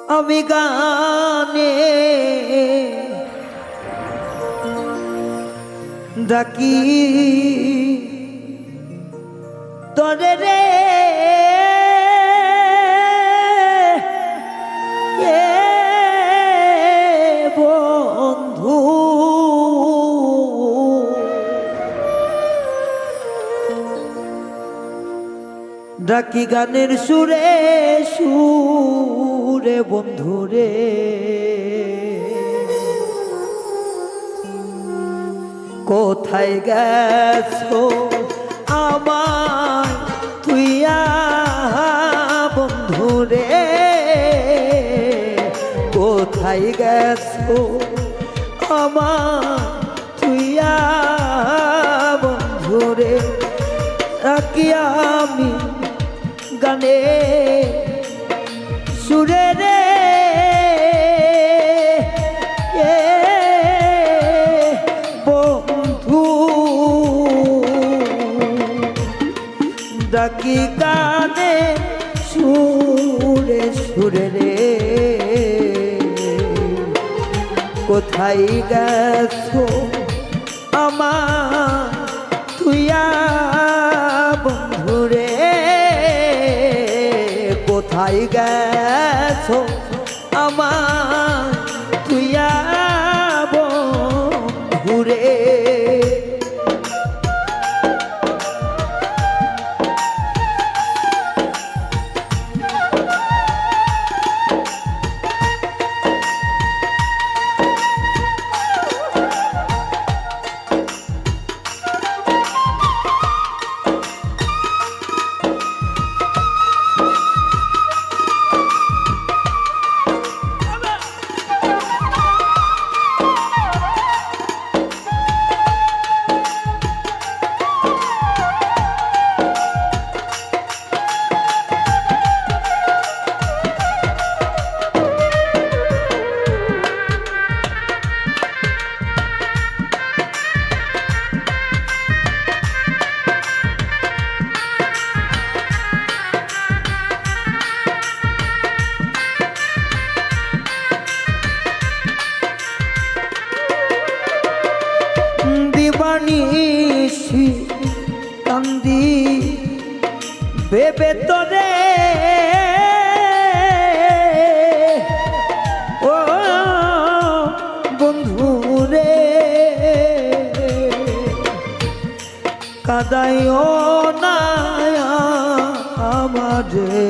আমি গানে ডাকি তোরে রে বন্ধু ডাকি গানের সুরে সুরে বন্ধুরে কোথায় গেছো আমার তুইয়া বন্ধুরে কোথায় গেছো আমার তুইয়া বন্ধুরে রাখি আমি গানে সুরে রে বন্ধু ডাকি গানে সুরে সুরে রে কোথায় গেছো আমার তুইয়া বন্ধুরে কোথায় গেছো আমার তুইয়া বন্ধুরে দিবানিশি কান্দি ভেবে তোরে ও বন্ধুরে কাদাইও না আমারে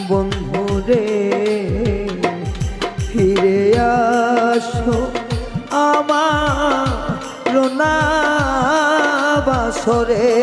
বন্ধুরে ফিরে আসো আমার রোনা বাসরে।